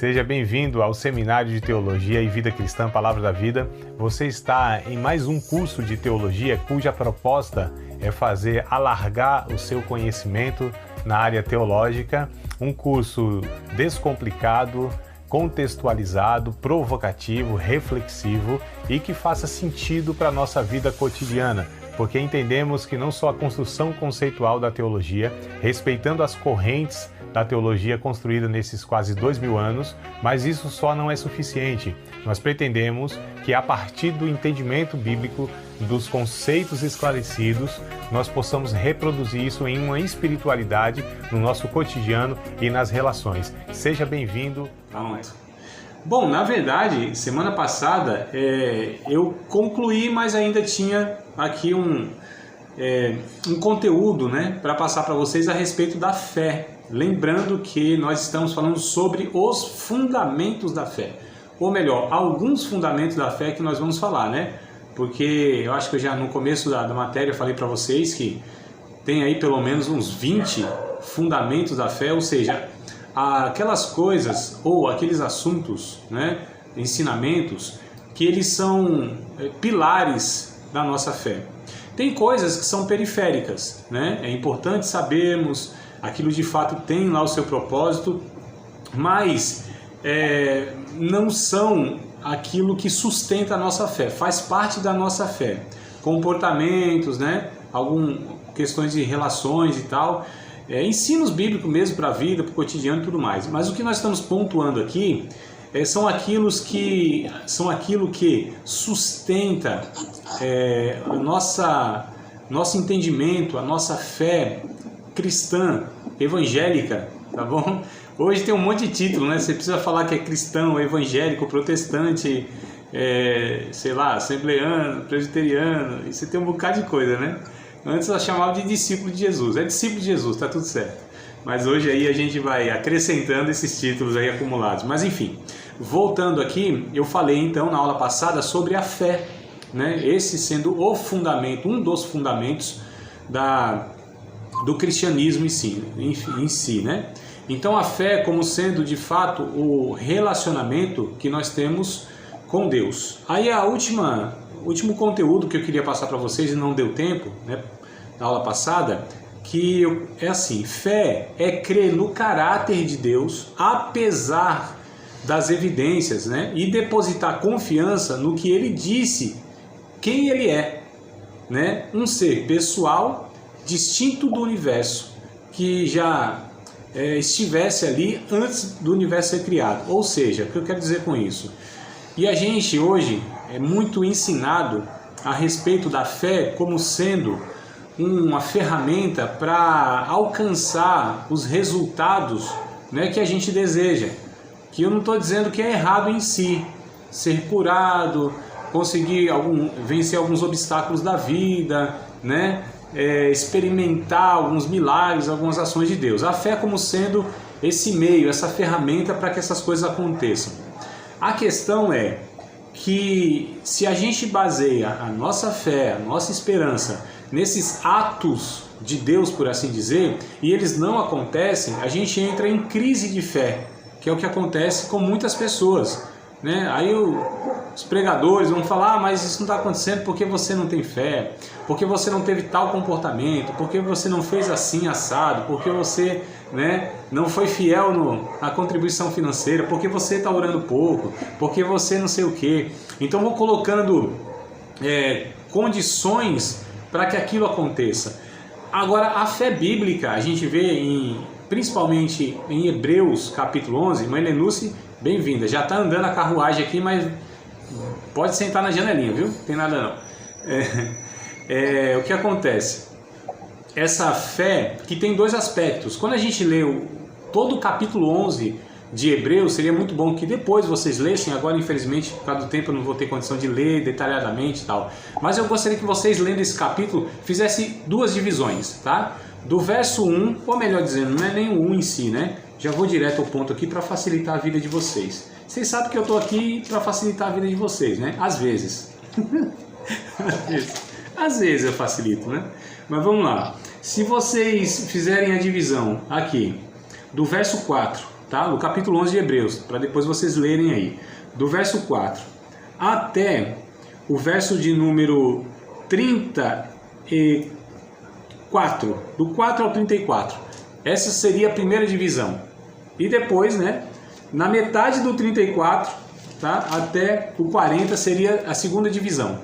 Seja bem-vindo ao Seminário de Teologia e Vida Cristã, Palavra da Vida. Você está em mais um curso de teologia cuja proposta é fazer alargar o seu conhecimento na área teológica. Um curso descomplicado, contextualizado, provocativo, reflexivo e que faça sentido para a nossa vida cotidiana. Porque entendemos que não só a construção conceitual da teologia, respeitando as correntes da teologia construída nesses quase 2000 anos, mas isso só não é suficiente. Nós pretendemos que a partir do entendimento bíblico, dos conceitos esclarecidos, nós possamos reproduzir isso em uma espiritualidade no nosso cotidiano e nas relações. Seja bem-vindo. Pronto. Bom, na verdade, semana passada eu concluí, mas ainda tinha aqui um conteúdo, para passar para vocês a respeito da fé. Lembrando que nós estamos falando sobre os fundamentos da fé. Ou melhor, alguns fundamentos da fé que nós vamos falar, Porque eu acho que eu já no começo da matéria eu falei para vocês que tem aí pelo menos uns 20 fundamentos da fé, ou seja, aquelas coisas ou aqueles assuntos, ensinamentos, que eles são pilares da nossa fé. Tem coisas que são periféricas, É importante sabermos, aquilo de fato tem lá o seu propósito, mas não são aquilo que sustenta a nossa fé, faz parte da nossa fé. Comportamentos, algumas questões de relações e tal, ensinos bíblicos mesmo para a vida, para o cotidiano e tudo mais. Mas o que nós estamos pontuando aqui são aquilo que sustenta nosso entendimento, a nossa fé cristã, evangélica, tá bom? Hoje tem um monte de título, Você precisa falar que é cristão, evangélico, protestante, assembleano, presbiteriano, e você tem um bocado de coisa, Antes ela chamava de discípulo de Jesus, é discípulo de Jesus, tá tudo certo. Mas hoje aí a gente vai acrescentando esses títulos aí acumulados. Mas enfim, voltando aqui, eu falei então na aula passada sobre a fé, Esse sendo o fundamento, um dos fundamentos do cristianismo em si, Então a fé como sendo de fato o relacionamento que nós temos com Deus. Aí o último conteúdo que eu queria passar para vocês e não deu tempo, na aula passada, que é assim: fé é crer no caráter de Deus, apesar das evidências, e depositar confiança no que Ele disse, quem Ele é, Um ser pessoal, distinto do universo, que já estivesse ali antes do universo ser criado. Ou seja, o que eu quero dizer com isso? E a gente hoje é muito ensinado a respeito da fé como sendo uma ferramenta para alcançar os resultados, que a gente deseja. Que eu não estou dizendo que é errado em si, ser curado, conseguir vencer alguns obstáculos da vida, experimentar alguns milagres, algumas ações de Deus. A fé como sendo esse meio, essa ferramenta para que essas coisas aconteçam. A questão é que se a gente baseia a nossa fé, a nossa esperança nesses atos de Deus, por assim dizer, e eles não acontecem, a gente entra em crise de fé, que é o que acontece com muitas pessoas. Aí os pregadores vão falar: mas isso não está acontecendo porque você não tem fé, porque você não teve tal comportamento, porque você não fez assim assado, porque você não foi fiel na contribuição financeira, porque você está orando pouco, porque você não sei o quê. Então vou colocando condições para que aquilo aconteça. Agora, a fé bíblica, a gente vê principalmente em Hebreus capítulo 11, Mãe Lenúcia, bem-vinda, já está andando a carruagem aqui, mas pode sentar na janelinha, viu? Não tem nada não. O que acontece? Essa fé que tem dois aspectos. Quando a gente lê todo o capítulo 11 de Hebreus, seria muito bom que depois vocês lessem. Agora, infelizmente, por causa do tempo, eu não vou ter condição de ler detalhadamente e tal. Mas eu gostaria que vocês, lendo esse capítulo, fizessem duas divisões, tá? Do verso 1, ou melhor dizendo, não é nem o 1 em si, Já vou direto ao ponto aqui para facilitar a vida de vocês. Vocês sabem que eu estou aqui para facilitar a vida de vocês, Às vezes. Às vezes eu facilito, Mas vamos lá. Se vocês fizerem a divisão aqui, do verso 4 tá? No capítulo 11 de Hebreus, para depois vocês lerem aí, do verso 4 até o verso de número 34, do 4 ao 34. Essa seria a primeira divisão. E depois, né, na metade do 34, tá, até o 40 seria a segunda divisão.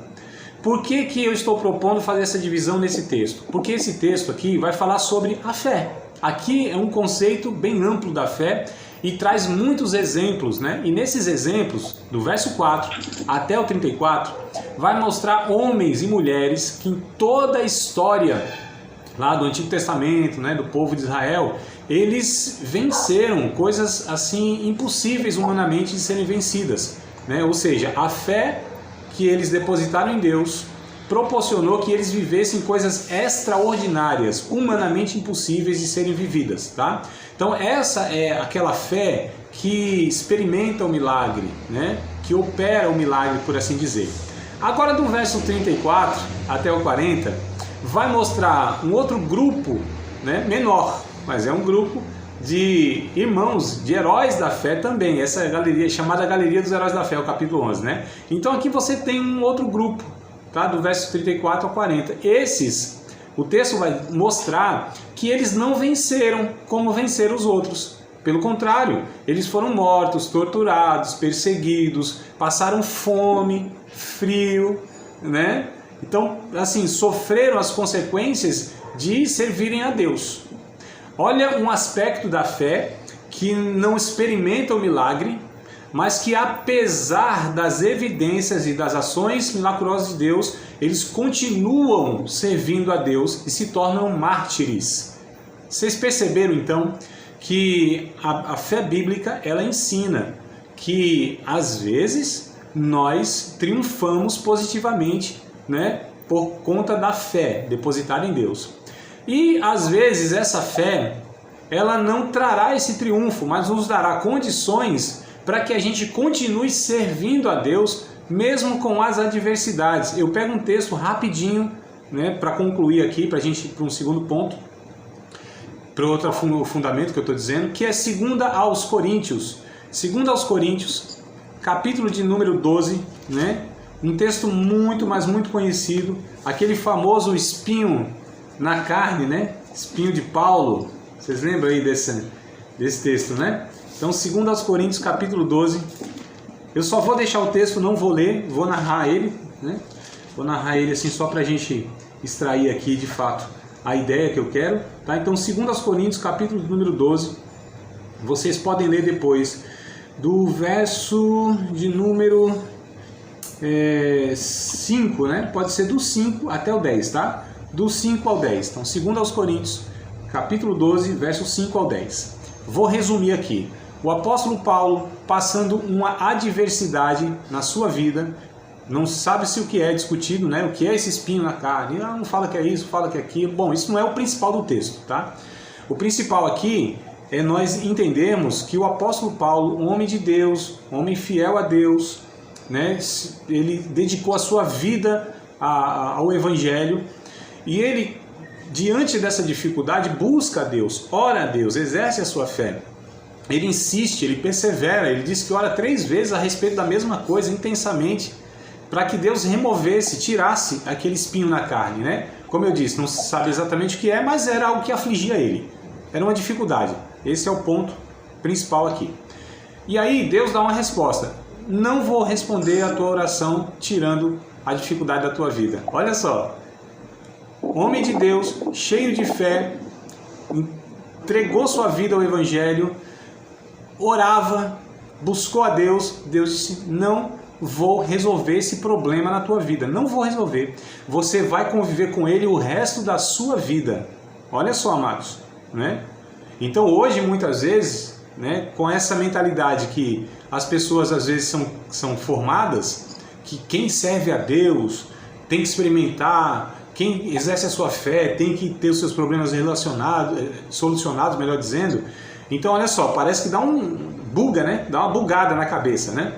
Por que que eu estou propondo fazer essa divisão nesse texto? Porque esse texto aqui vai falar sobre a fé. Aqui é um conceito bem amplo da fé e traz muitos exemplos, né? E nesses exemplos, do verso 4 até o 34, vai mostrar homens e mulheres que em toda a história lá do Antigo Testamento, né, do povo de Israel, eles venceram coisas assim impossíveis humanamente de serem vencidas, né? Ou seja, a fé que eles depositaram em Deus proporcionou que eles vivessem coisas extraordinárias, humanamente impossíveis de serem vividas, tá? Então essa é aquela fé que experimenta o milagre, né? Que opera o milagre, por assim dizer. Agora do verso 34 até o 40, vai mostrar um outro grupo, né? Menor, mas é um grupo de irmãos, de heróis da fé também. Essa é a galeria, chamada Galeria dos Heróis da Fé, o capítulo 11, né? Então aqui você tem um outro grupo, tá? Do verso 34 ao 40. Esses, o texto vai mostrar que eles não venceram como venceram os outros. Pelo contrário, eles foram mortos, torturados, perseguidos, passaram fome, frio, né? Então, assim, sofreram as consequências de servirem a Deus. Olha um aspecto da fé que não experimenta o milagre, mas que apesar das evidências e das ações milagrosas de Deus, eles continuam servindo a Deus e se tornam mártires. Vocês perceberam então que a fé bíblica ela ensina que às vezes nós triunfamos positivamente, né, por conta da fé depositada em Deus. E às vezes essa fé, ela não trará esse triunfo, mas nos dará condições para que a gente continue servindo a Deus, mesmo com as adversidades. Eu pego um texto rapidinho, né, para concluir aqui, para a gente ir para um segundo ponto, para o outro fundamento que eu estou dizendo, que é 2 aos Coríntios. 2 aos Coríntios, capítulo de número 12, né, um texto muito, mas muito conhecido, aquele famoso espinho na carne, né? Espinho de Paulo. Vocês lembram aí desse texto, né? Então, 2 aos Coríntios, capítulo 12. Eu só vou deixar o texto, não vou ler, vou narrar ele, né? Vou narrar ele assim só para a gente extrair aqui, de fato, a ideia que eu quero, tá? Então, 2 aos Coríntios, capítulo número 12. Vocês podem ler depois do verso de número 5, né? Pode ser do 5 até o 10, tá? Do 5 ao 10. Então, 2 aos Coríntios, capítulo 12, versos 5 ao 10. Vou resumir aqui. O apóstolo Paulo, passando uma adversidade na sua vida, não sabe-se o que é discutido, né? O que é esse espinho na carne? Não fala que é isso, fala que é aquilo. Bom, isso não é o principal do texto, tá? O principal aqui é nós entendermos que o apóstolo Paulo, um homem de Deus, um homem fiel a Deus, né? Ele dedicou a sua vida ao Evangelho. E ele, diante dessa dificuldade, busca a Deus, ora a Deus, exerce a sua fé. Ele insiste, ele persevera, ele diz que ora 3 vezes a respeito da mesma coisa, intensamente, para que Deus removesse, tirasse aquele espinho na carne, né? Como eu disse, não se sabe exatamente o que é, mas era algo que afligia ele. Era uma dificuldade. Esse é o ponto principal aqui. E aí Deus dá uma resposta. Não vou responder a tua oração tirando a dificuldade da tua vida. Olha só. Homem de Deus, cheio de fé, entregou sua vida ao Evangelho, orava, buscou a Deus. Deus disse, não vou resolver esse problema na tua vida, não vou resolver. Você vai conviver com ele o resto da sua vida. Olha só, amados, né? Então hoje, muitas vezes, né, com essa mentalidade que as pessoas às vezes são formadas, que quem serve a Deus tem que experimentar, quem exerce a sua fé tem que ter os seus problemas solucionados, melhor dizendo. Então, olha só, parece que dá dá uma bugada na cabeça, né?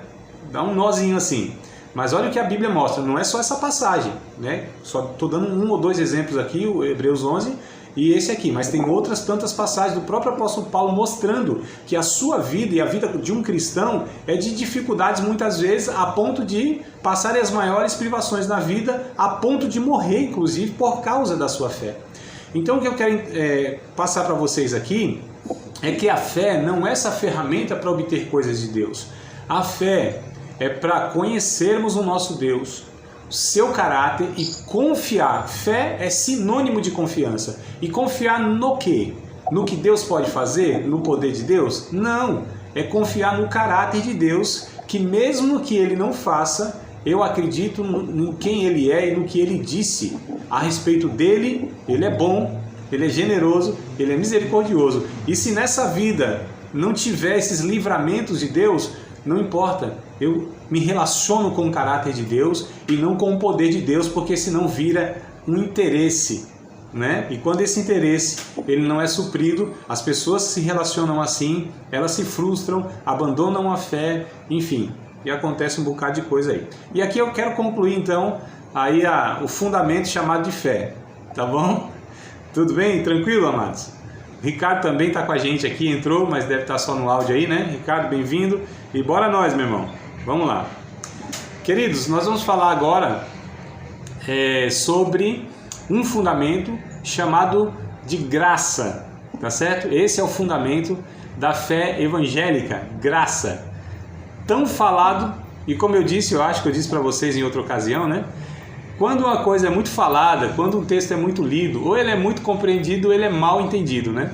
Dá um nozinho assim. Mas olha o que a Bíblia mostra, não é só essa passagem, né? Só estou dando 1 ou 2 exemplos aqui, o Hebreus 11 e esse aqui, mas tem outras tantas passagens do próprio apóstolo Paulo mostrando que a sua vida e a vida de um cristão é de dificuldades muitas vezes a ponto de passar as maiores privações na vida, a ponto de morrer, inclusive, por causa da sua fé. Então o que eu quero passar para vocês aqui é que a fé não é essa ferramenta para obter coisas de Deus. A fé é para conhecermos o nosso Deus, seu caráter e confiar. Fé é sinônimo de confiança. E confiar no quê? No que Deus pode fazer? No poder de Deus? Não. É confiar no caráter de Deus, que mesmo que Ele não faça, eu acredito em quem Ele é e no que Ele disse a respeito dele. Ele é bom, Ele é generoso, Ele é misericordioso. E se nessa vida não tiver esses livramentos de Deus, não importa, eu me relaciono com o caráter de Deus e não com o poder de Deus, porque senão vira um interesse, né? E quando esse interesse ele não é suprido, as pessoas se relacionam assim, elas se frustram, abandonam a fé, enfim, e acontece um bocado de coisa aí. E aqui eu quero concluir então aí o fundamento chamado de fé, tá bom? Tudo bem? Tranquilo, amados? Ricardo também está com a gente aqui, entrou, mas deve estar só no áudio aí, né? Ricardo, bem-vindo. E bora nós, meu irmão. Vamos lá. Queridos, nós vamos falar agora sobre um fundamento chamado de graça, tá certo? Esse é o fundamento da fé evangélica, graça. Tão falado, e como eu disse, eu acho que eu disse para vocês em outra ocasião, né? Quando uma coisa é muito falada, quando um texto é muito lido, ou ele é muito compreendido ou ele é mal entendido, né?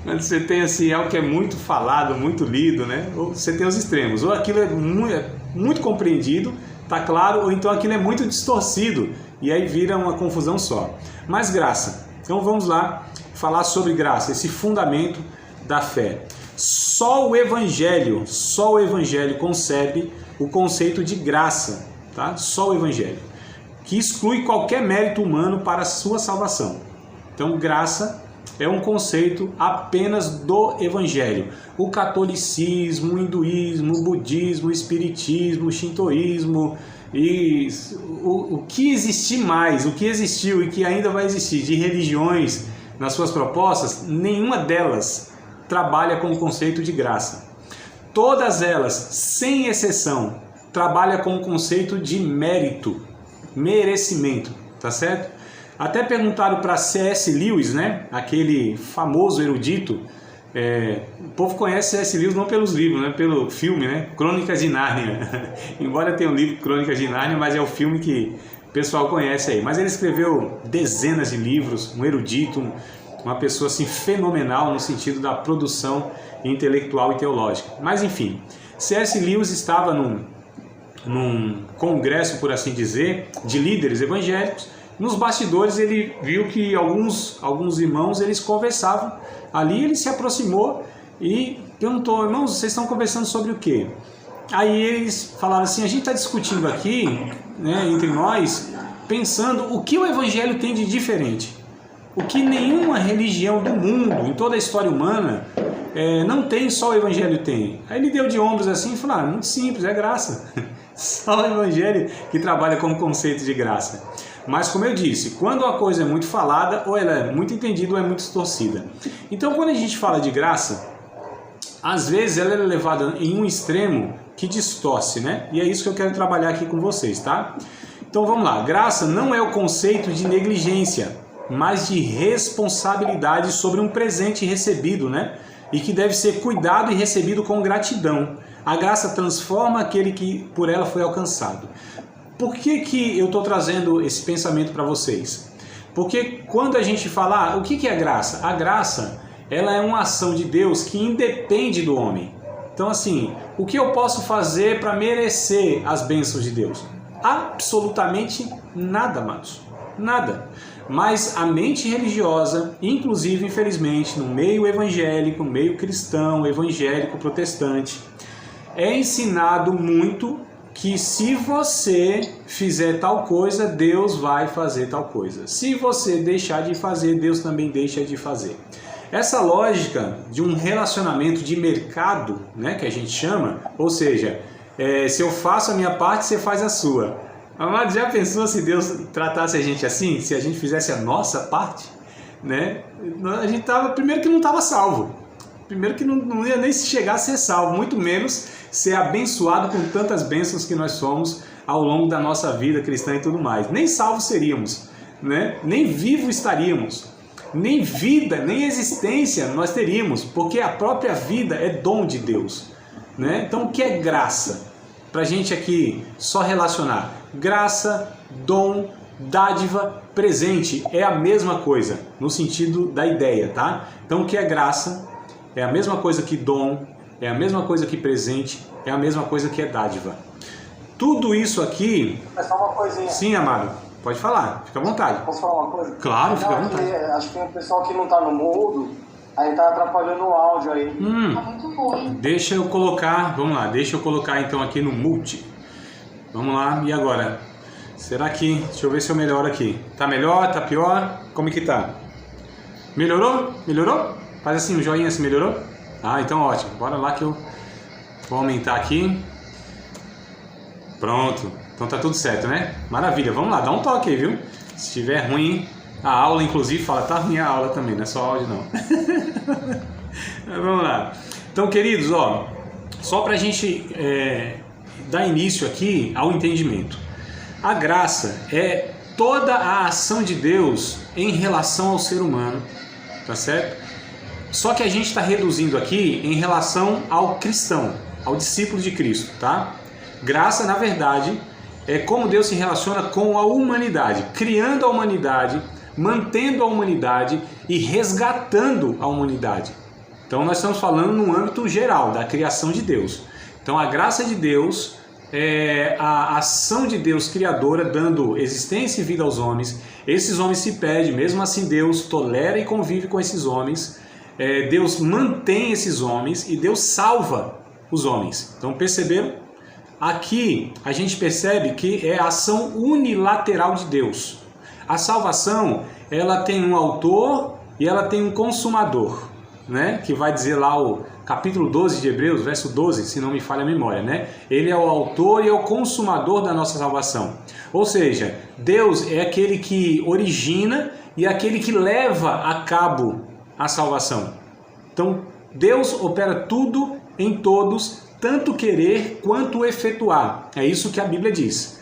Quando você tem assim algo que é muito falado, muito lido, né? Ou você tem os extremos, ou aquilo é muito compreendido, tá claro, ou então aquilo é muito distorcido, e aí vira uma confusão só. Mas graça. Então vamos lá falar sobre graça, esse fundamento da fé. Só o Evangelho concebe o conceito de graça. Tá? Só o Evangelho, que exclui qualquer mérito humano para a sua salvação. Então, graça é um conceito apenas do Evangelho. O catolicismo, o hinduísmo, o budismo, o espiritismo, o shintoísmo e o que existir mais, o que existiu e que ainda vai existir de religiões nas suas propostas, nenhuma delas trabalha com o conceito de graça. Todas elas, sem exceção, trabalha com o conceito de mérito, merecimento, tá certo? Até perguntaram para C.S. Lewis, né? Aquele famoso erudito. O povo conhece C.S. Lewis não pelos livros, né? Pelo filme, né? Crônicas de Nárnia. Embora tenha um livro Crônicas de Nárnia, mas é o filme que o pessoal conhece aí. Mas ele escreveu dezenas de livros, um erudito, uma pessoa assim fenomenal no sentido da produção intelectual e teológica. Mas enfim, C.S. Lewis estava num congresso, por assim dizer, de líderes evangélicos. Nos bastidores ele viu que alguns irmãos eles conversavam. Ali ele se aproximou e perguntou: irmãos, vocês estão conversando sobre o quê? Aí eles falaram assim: a gente está discutindo aqui, né, entre nós, pensando o que o evangelho tem de diferente. O que nenhuma religião do mundo, em toda a história humana, não tem, só o evangelho tem. Aí ele deu de ombros assim e falou: muito simples, é graça. Só o Evangelho que trabalha com o conceito de graça. Mas como eu disse, quando a coisa é muito falada, ou ela é muito entendida ou é muito distorcida. Então quando a gente fala de graça, às vezes ela é levada em um extremo que distorce, né? E é isso que eu quero trabalhar aqui com vocês, tá? Então vamos lá, graça não é o conceito de negligência, mas de responsabilidade sobre um presente recebido, né? E que deve ser cuidado e recebido com gratidão. A graça transforma aquele que por ela foi alcançado. Por que eu estou trazendo esse pensamento para vocês? Porque quando a gente fala, o que é graça? A graça, ela é uma ação de Deus que independe do homem. Então assim, o que eu posso fazer para merecer as bênçãos de Deus? Absolutamente nada, amados. Nada. Mas a mente religiosa, inclusive, infelizmente, no meio evangélico, no meio cristão, evangélico, protestante, é ensinado muito que se você fizer tal coisa, Deus vai fazer tal coisa. Se você deixar de fazer, Deus também deixa de fazer. Essa lógica de um relacionamento de mercado, né, que a gente chama, ou seja, se eu faço a minha parte, você faz a sua. Amado, já pensou se Deus tratasse a gente assim? Se a gente fizesse a nossa parte? Né? A gente primeiro que não estava salvo. Primeiro que não ia nem chegar a ser salvo, muito menos ser abençoado com tantas bênçãos que nós somos ao longo da nossa vida cristã e tudo mais. Nem salvos seríamos, né? Nem vivos estaríamos, nem vida, nem existência nós teríamos, porque a própria vida é dom de Deus, né? Então o que é graça? Para a gente aqui só relacionar, graça, dom, dádiva, presente, é a mesma coisa, no sentido da ideia, tá? Então o que é graça é a mesma coisa que dom, é a mesma coisa que presente, é a mesma coisa que é dádiva. Tudo isso aqui... É só uma coisinha. Sim, amado. Pode falar, fica à vontade. Posso falar uma coisa? Claro, fica à vontade. Acho que tem um pessoal que não tá no mudo, aí tá atrapalhando o áudio aí. Tá muito ruim. Deixa eu colocar, vamos lá, deixa eu colocar então aqui no multi. Vamos lá, e agora? Será que, deixa eu ver se eu melhoro aqui. Tá melhor, tá pior? Como é que tá? Melhorou? Melhorou? Faz assim, um joinha se melhorou? Ah, então ótimo. Bora lá que eu vou aumentar aqui. Pronto. Então tá tudo certo, né? Maravilha. Vamos lá, dá um toque aí, viu? Se estiver ruim, a aula inclusive fala, tá ruim a aula também, não é só áudio não. Vamos lá. Então, queridos, ó, só pra gente dar início aqui ao entendimento. A graça é toda a ação de Deus em relação ao ser humano, tá certo? Só que a gente está reduzindo aqui em relação ao cristão, ao discípulo de Cristo, tá? Graça, na verdade, é como Deus se relaciona com a humanidade, criando a humanidade, mantendo a humanidade e resgatando a humanidade. Então nós estamos falando no âmbito geral da criação de Deus. Então a graça de Deus é a ação de Deus criadora dando existência e vida aos homens. Esses homens se perdem, mesmo assim Deus tolera e convive com esses homens. Deus mantém esses homens e Deus salva os homens. Então perceberam? Aqui a gente percebe que é a ação unilateral de Deus. A salvação, ela tem um autor e ela tem um consumador, né? Que vai dizer lá o capítulo 12 de Hebreus, verso 12, se não me falha a memória, né? Ele é o autor e é o consumador da nossa salvação. Ou seja, Deus é aquele que origina e é aquele que leva a cabo a salvação. Então, Deus opera tudo em todos, tanto querer quanto efetuar. É isso que a Bíblia diz.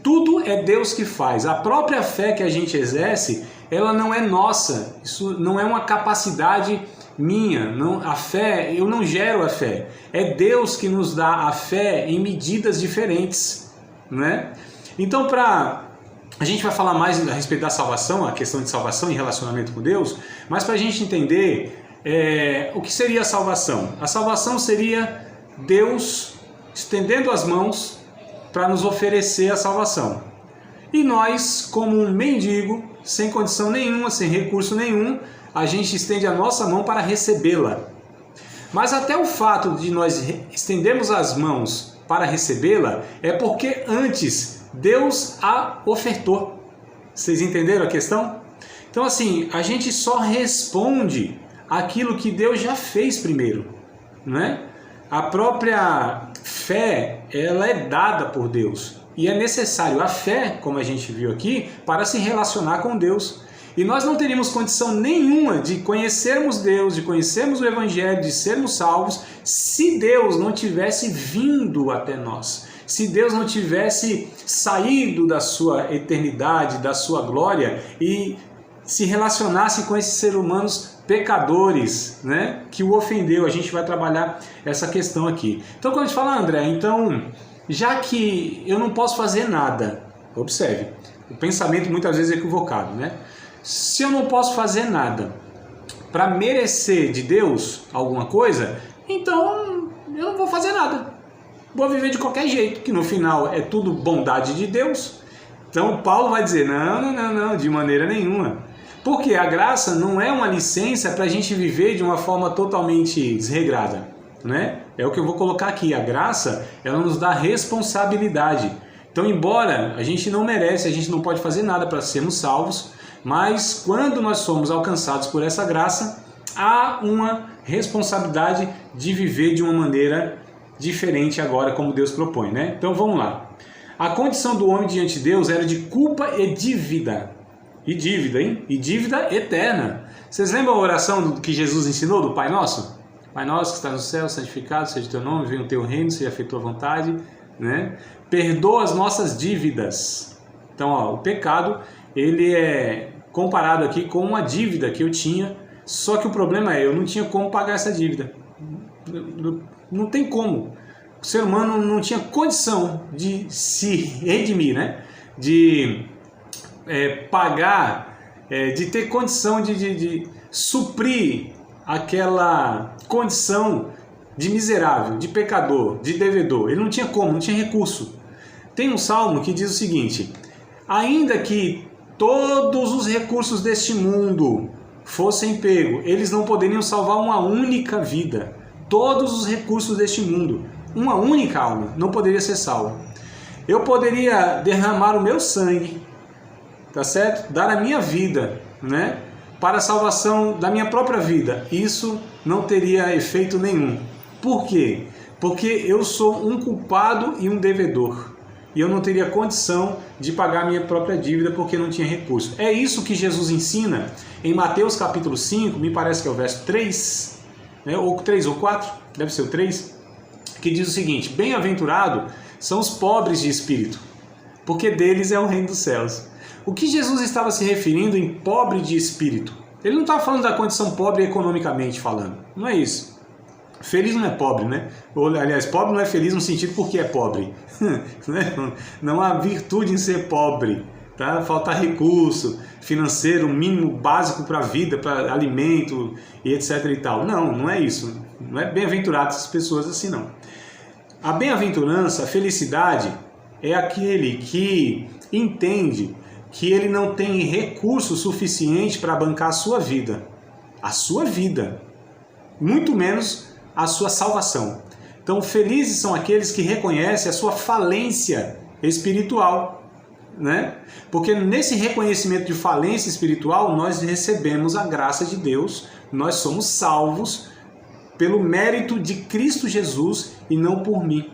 Tudo é Deus que faz. A própria fé que a gente exerce, ela não é nossa. Isso não é uma capacidade minha. Não, a fé, eu não gero a fé. É Deus que nos dá a fé em medidas diferentes, né? Então, a gente vai falar mais a respeito da salvação, a questão de salvação e relacionamento com Deus, mas para a gente entender o que seria a salvação. A salvação seria Deus estendendo as mãos para nos oferecer a salvação. E nós, como um mendigo, sem condição nenhuma, sem recurso nenhum, a gente estende a nossa mão para recebê-la. Mas até o fato de nós estendermos as mãos para recebê-la é porque antes Deus a ofertou. Vocês entenderam a questão? Então assim, a gente só responde aquilo que Deus já fez primeiro, né? A própria fé, ela é dada por Deus. E é necessário a fé, como a gente viu aqui, para se relacionar com Deus. E nós não teríamos condição nenhuma de conhecermos Deus, de conhecermos o Evangelho, de sermos salvos, se Deus não tivesse vindo até nós. Se Deus não tivesse saído da sua eternidade, da sua glória e se relacionasse com esses seres humanos pecadores, né, que o ofendeu. A gente vai trabalhar essa questão aqui. Então, quando a gente fala, André, então, já que eu não posso fazer nada, observe, o pensamento muitas vezes é equivocado, né? Se eu não posso fazer nada para merecer de Deus alguma coisa, então eu não vou fazer nada. Vou viver de qualquer jeito, que no final é tudo bondade de Deus. Então Paulo vai dizer, não, de maneira nenhuma. Porque a graça não é uma licença para a gente viver de uma forma totalmente desregrada, né? É o que eu vou colocar aqui. A graça, ela nos dá responsabilidade. Então, embora a gente não merece, a gente não pode fazer nada para sermos salvos, mas quando nós somos alcançados por essa graça, há uma responsabilidade de viver de uma maneira diferente agora, como Deus propõe, né? Então vamos lá. A condição do homem diante de Deus era de culpa e dívida. E dívida, hein? E dívida eterna. Vocês lembram a oração que Jesus ensinou do Pai Nosso? Pai Nosso que está no céu, santificado seja o teu nome, venha o teu reino, seja feita a tua vontade, né? Perdoa as nossas dívidas. Então, ó, o pecado, ele é comparado aqui com uma dívida que eu tinha, só que o problema é, eu não tinha como pagar essa dívida. Não tem como. O ser humano não tinha condição de se redimir, né? De pagar, de ter condição de suprir aquela condição de miserável, de pecador, de devedor. Ele não tinha como, não tinha recurso. Tem um salmo que diz o seguinte: ainda que todos os recursos deste mundo fossem pegos, eles não poderiam salvar uma única vida. Todos os recursos deste mundo, uma única alma, não poderia ser salva. Eu poderia derramar o meu sangue, tá certo? Dar a minha vida, né? Para a salvação da minha própria vida. Isso não teria efeito nenhum. Por quê? Porque eu sou um culpado e um devedor. E eu não teria condição de pagar a minha própria dívida porque não tinha recurso. É isso que Jesus ensina em Mateus capítulo 5, me parece que é o verso 3, né? Ou 3 ou 4, deve ser o 3, que diz o seguinte: bem-aventurado são os pobres de espírito, porque deles é o reino dos céus. O que Jesus estava se referindo em pobre de espírito? Ele não estava falando da condição pobre economicamente falando, não é isso. Feliz não é pobre, né? Ou, aliás, pobre não é feliz no sentido porque é pobre. Não há virtude em ser pobre, tá? Faltar recurso financeiro, mínimo básico para a vida, para alimento e etc e tal. Não é isso. Não é bem-aventurado essas pessoas assim, não. A bem-aventurança, a felicidade, é aquele que entende que ele não tem recurso suficiente para bancar a sua vida. A sua vida. Muito menos a sua salvação. Então, felizes são aqueles que reconhecem a sua falência espiritual, né? Porque nesse reconhecimento de falência espiritual, nós recebemos a graça de Deus, nós somos salvos pelo mérito de Cristo Jesus e não por mim.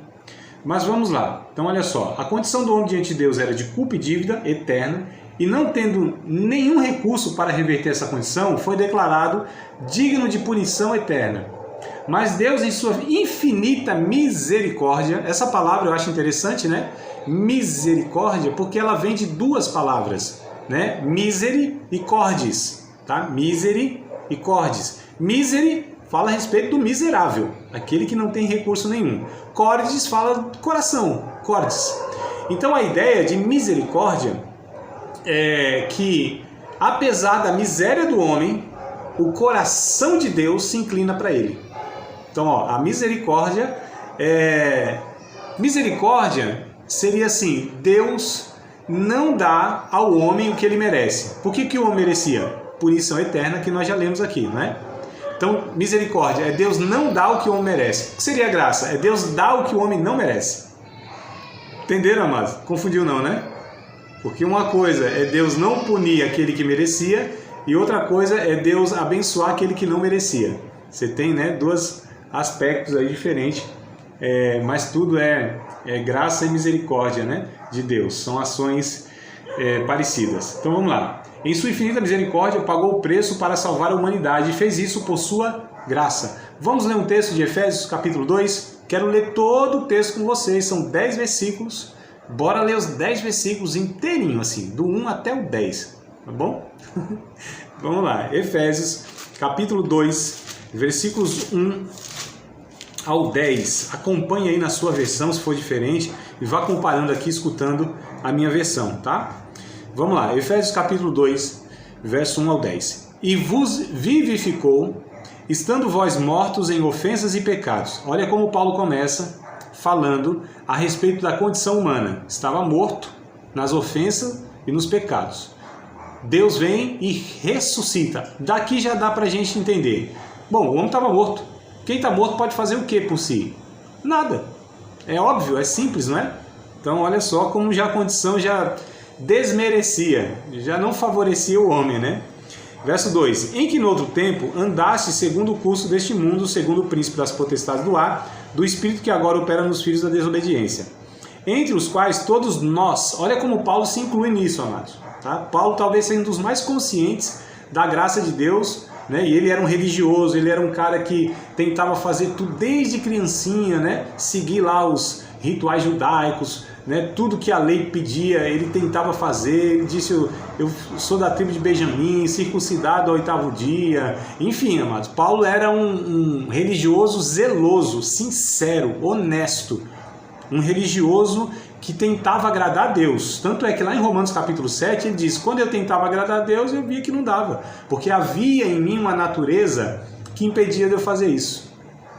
Mas vamos lá. Então, olha só. A condição do homem diante de Deus era de culpa e dívida eterna, e não tendo nenhum recurso para reverter essa condição, foi declarado digno de punição eterna. Mas Deus, em sua infinita misericórdia, essa palavra eu acho interessante, né? Misericórdia, porque ela vem de duas palavras, né? Miseri e cordis, tá? Miseri e cordis. Miseri fala a respeito do miserável, aquele que não tem recurso nenhum. Cordis fala do coração, cordis. Então a ideia de misericórdia é que, apesar da miséria do homem, o coração de Deus se inclina para ele. Então, ó, a misericórdia misericórdia seria assim: Deus não dá ao homem o que ele merece. Por que o homem merecia? Punição eterna, que nós já lemos aqui, não é? Então, misericórdia é Deus não dá o que o homem merece. O que seria graça? É Deus dar o que o homem não merece. Entenderam, amados? Confundiu não, né? Porque uma coisa é Deus não punir aquele que merecia, e outra coisa é Deus abençoar aquele que não merecia. Você tem, né, dois aspectos aí diferentes, mas tudo é graça e misericórdia, né, de Deus. São ações parecidas. Então vamos lá. Em sua infinita misericórdia pagou o preço para salvar a humanidade e fez isso por sua graça. Vamos ler um texto de Efésios capítulo 2. Quero ler todo o texto com vocês, são 10 versículos. Bora ler os 10 versículos inteirinho, assim, do 1 até o 10, tá bom? Vamos lá, Efésios, capítulo 2, versículos 1 ao 10. Acompanhe aí na sua versão, se for diferente, e vá comparando aqui, escutando a minha versão, tá? Vamos lá, Efésios, capítulo 2, verso 1 ao 10. E vos vivificou, estando vós mortos em ofensas e pecados. Olha como Paulo começa falando a respeito da condição humana. Estava morto nas ofensas e nos pecados. Deus vem e ressuscita. Daqui já dá para a gente entender. Bom, o homem estava morto. Quem está morto pode fazer o que por si? Nada. É óbvio, é simples, não é? Então olha só como já a condição já desmerecia, já não favorecia o homem, né? Verso 2. Em que no outro tempo andaste segundo o curso deste mundo, segundo o príncipe das potestades do ar, do espírito que agora opera nos filhos da desobediência, entre os quais todos nós, olha como Paulo se inclui nisso, amados. Tá? Paulo talvez seja um dos mais conscientes da graça de Deus, né? E ele era um religioso, ele era um cara que tentava fazer tudo desde criancinha, né? Seguir lá os rituais judaicos, né? Tudo que a lei pedia, ele tentava fazer. Ele disse, eu sou da tribo de Benjamim, circuncidado ao 8º dia. Enfim, amados, Paulo era um religioso zeloso, sincero, honesto. Um religioso que tentava agradar a Deus. Tanto é que lá em Romanos capítulo 7 ele diz, quando eu tentava agradar a Deus, eu via que não dava. Porque havia em mim uma natureza que impedia de eu fazer isso.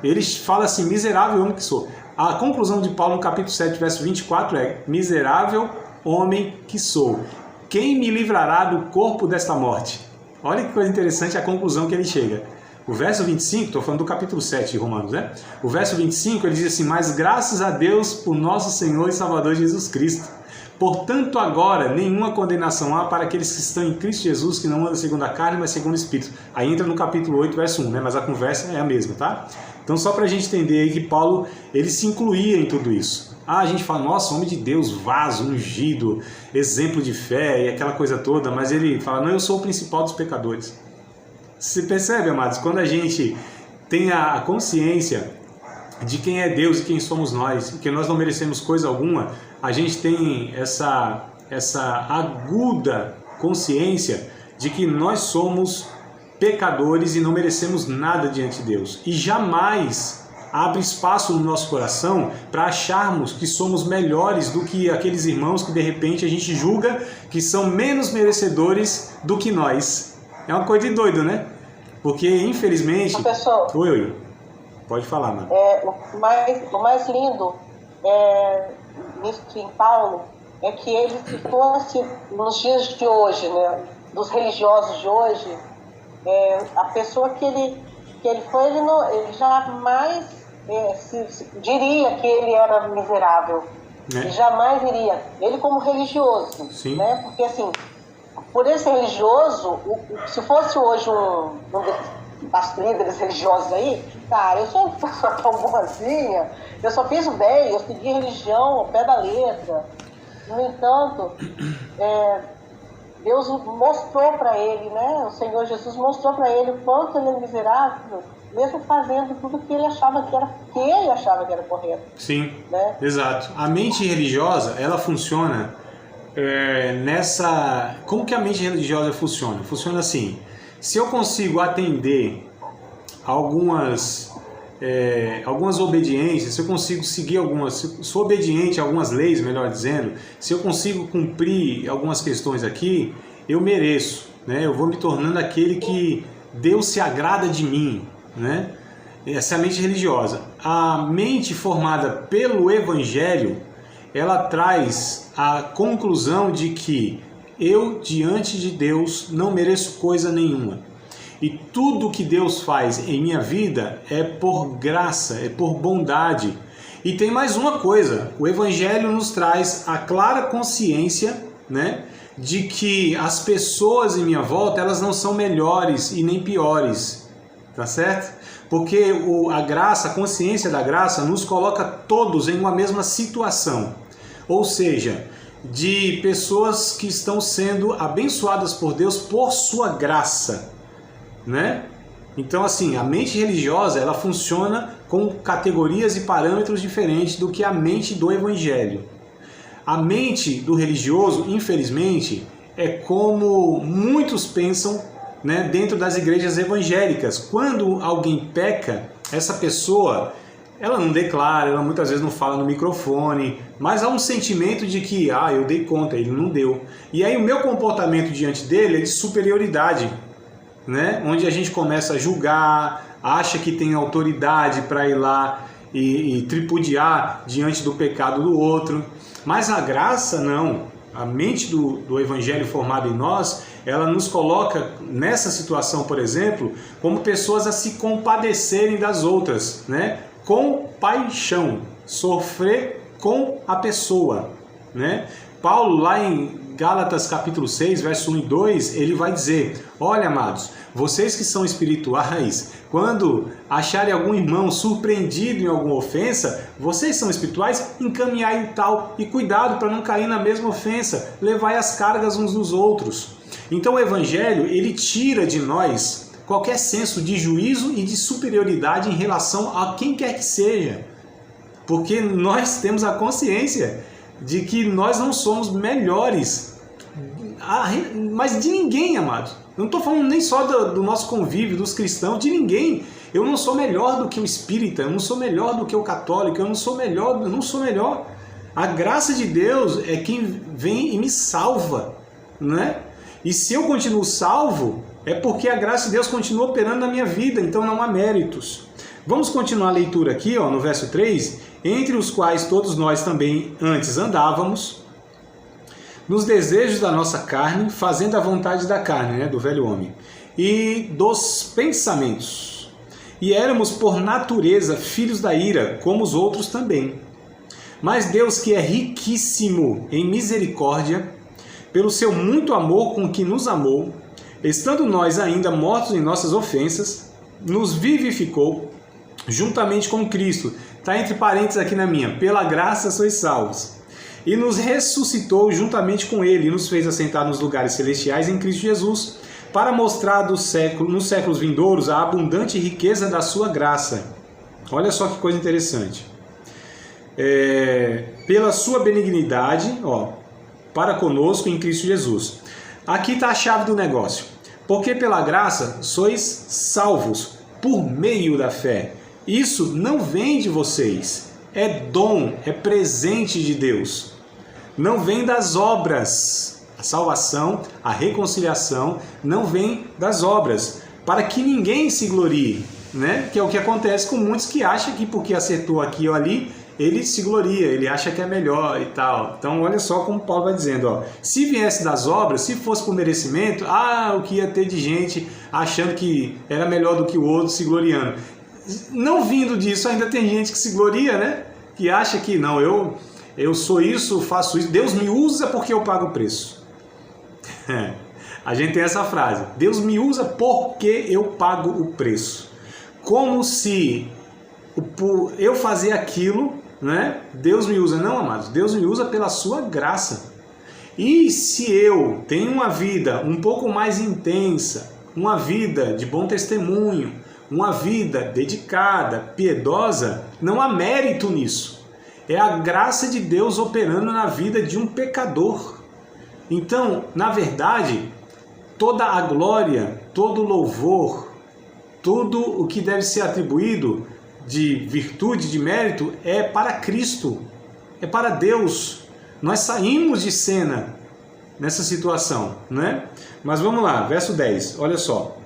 Ele fala assim, miserável homem que sou. A conclusão de Paulo no capítulo 7, verso 24 é, miserável homem que sou. Quem me livrará do corpo desta morte? Olha que coisa interessante a conclusão que ele chega. O verso 25, estou falando do capítulo 7 de Romanos, né? O verso 25, ele diz assim, mas graças a Deus por nosso Senhor e Salvador Jesus Cristo. Portanto, agora, nenhuma condenação há para aqueles que estão em Cristo Jesus, que não andam segundo a carne, mas segundo o Espírito. Aí entra no capítulo 8, verso 1, né? Mas a conversa é a mesma, tá? Então, só para a gente entender aí que Paulo, ele se incluía em tudo isso. Ah, a gente fala, nossa, homem de Deus, vaso, ungido, exemplo de fé e aquela coisa toda, mas ele fala, não, eu sou o principal dos pecadores. Você percebe, amados, quando a gente tem a consciência de quem é Deus e quem somos nós, e que nós não merecemos coisa alguma, a gente tem essa aguda consciência de que nós somos pecadores e não merecemos nada diante de Deus. E jamais abre espaço no nosso coração para acharmos que somos melhores do que aqueles irmãos que de repente a gente julga que são menos merecedores do que nós. É uma coisa de doido, né? Porque, infelizmente... Professor, Oi. Pode falar, mano. O mais lindo nisso em Paulo é que ele se fosse, nos dias de hoje, né, dos religiosos de hoje, a pessoa que ele foi, ele jamais diria que ele era miserável. Ele jamais diria. Ele como religioso. Sim. Né? Porque, assim... Por esse religioso, se fosse hoje um das líderes religiosos aí, cara, eu sou uma pessoa tão boazinha, eu só fiz o bem, eu segui a religião ao pé da letra. No entanto, Deus mostrou para ele, né? O Senhor Jesus mostrou para ele o quanto ele é miserável, mesmo fazendo tudo que ele achava que era correto. Sim, né? Exato. A mente religiosa, ela funciona... Como que a mente religiosa funciona? Funciona assim, se eu consigo atender algumas obediências, se eu consigo seguir sou obediente a algumas leis, melhor dizendo, se eu consigo cumprir algumas questões aqui, eu mereço, né? Eu vou me tornando aquele que Deus se agrada de mim, né? Essa é a mente religiosa. A mente formada pelo Evangelho, ela traz a conclusão de que eu, diante de Deus, não mereço coisa nenhuma. E tudo que Deus faz em minha vida é por graça, é por bondade. E tem mais uma coisa, o Evangelho nos traz a clara consciência, né, de que as pessoas em minha volta, elas não são melhores e nem piores, tá certo? Porque a graça, a consciência da graça nos coloca todos em uma mesma situação. Ou seja, de pessoas que estão sendo abençoadas por Deus por sua graça, né? Então, assim, a mente religiosa, ela funciona com categorias e parâmetros diferentes do que a mente do Evangelho. A mente do religioso, infelizmente, é como muitos pensam, né, dentro das igrejas evangélicas. Quando alguém peca, essa pessoa... ela não declara, ela muitas vezes não fala no microfone, mas há um sentimento de que, eu dei conta, ele não deu. E aí o meu comportamento diante dele é de superioridade, né? Onde a gente começa a julgar, acha que tem autoridade para ir lá e tripudiar diante do pecado do outro. Mas a graça não. A mente do Evangelho formado em nós, ela nos coloca nessa situação, por exemplo, como pessoas a se compadecerem das outras, né? Compaixão, sofrer com a pessoa, né? Paulo, lá Gálatas capítulo 6, verso 1 e 2, ele vai dizer: olha, amados, vocês que são espirituais, quando acharem algum irmão surpreendido em alguma ofensa, vocês são espirituais, encaminhai o tal, e cuidado para não cair na mesma ofensa, levai as cargas uns dos outros. Então o Evangelho, ele tira de nós qualquer senso de juízo e de superioridade em relação a quem quer que seja, porque nós temos a consciência de que nós não somos melhores, mas de ninguém, amados. Eu não estou falando nem só do nosso convívio, dos cristãos, de ninguém. Eu não sou melhor do que o espírita, eu não sou melhor do que o católico, eu não sou melhor. A graça de Deus é quem vem e me salva, né? E se eu continuo salvo, é porque a graça de Deus continua operando na minha vida, então não há méritos. Vamos continuar a leitura aqui, no verso 3, entre os quais todos nós também antes andávamos, nos desejos da nossa carne, fazendo a vontade da carne, né, do velho homem, e dos pensamentos. E éramos por natureza filhos da ira, como os outros também. Mas Deus, que é riquíssimo em misericórdia, pelo seu muito amor com que nos amou, estando nós ainda mortos em nossas ofensas, nos vivificou juntamente com Cristo. Está entre parênteses aqui na minha. Pela graça sois salvos. E nos ressuscitou juntamente com Ele, e nos fez assentar nos lugares celestiais em Cristo Jesus, para mostrar nos séculos vindouros a abundante riqueza da sua graça. Olha só que coisa interessante. Pela sua benignidade, para conosco em Cristo Jesus. Aqui está a chave do negócio. Porque pela graça sois salvos, por meio da fé. Isso não vem de vocês, é dom, é presente de Deus. Não vem das obras. A salvação, a reconciliação, não vem das obras, para que ninguém se glorie, né? Que é o que acontece com muitos que acham que porque acertou aqui ou ali, ele se gloria, ele acha que é melhor e tal. Então olha só como Paulo vai dizendo, se viesse das obras, se fosse por merecimento, o que ia ter de gente achando que era melhor do que o outro, se gloriando. Não vindo disso, ainda tem gente que se gloria, né? Que acha que não, eu sou isso, faço isso, Deus me usa porque eu pago o preço. A gente tem essa frase, Deus me usa porque eu pago o preço. Como se eu fazer aquilo, né? Deus me usa. Não, amados, Deus me usa pela sua graça. E se eu tenho uma vida um pouco mais intensa, uma vida de bom testemunho, uma vida dedicada, piedosa, não há mérito nisso. É a graça de Deus operando na vida de um pecador. Então, na verdade, toda a glória, todo o louvor, tudo o que deve ser atribuído de virtude, de mérito, é para Cristo, é para Deus. Nós saímos de cena nessa situação, né? Mas vamos lá, verso 10, olha só.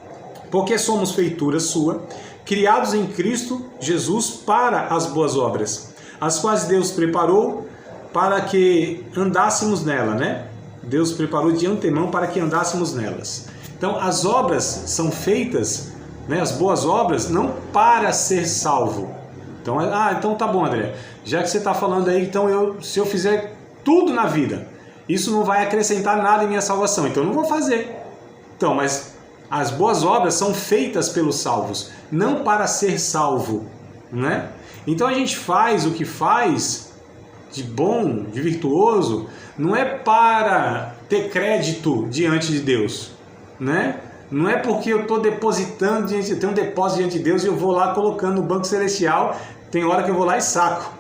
Porque somos feitura sua, criados em Cristo Jesus para as boas obras, as quais Deus preparou para que andássemos nela, né? Deus preparou de antemão para que andássemos nelas. Então, as obras são feitas, né, as boas obras, não para ser salvo. Então, então tá bom, André. Já que você está falando aí, então se eu fizer tudo na vida, isso não vai acrescentar nada em minha salvação. Então, eu não vou fazer. Então, mas as boas obras são feitas pelos salvos, não para ser salvo, né? Então, a gente faz o que faz de bom, de virtuoso, não é para ter crédito diante de Deus, né? Não é porque eu estou depositando, eu tenho um depósito diante de Deus e eu vou lá colocando no banco celestial, tem hora que eu vou lá e saco.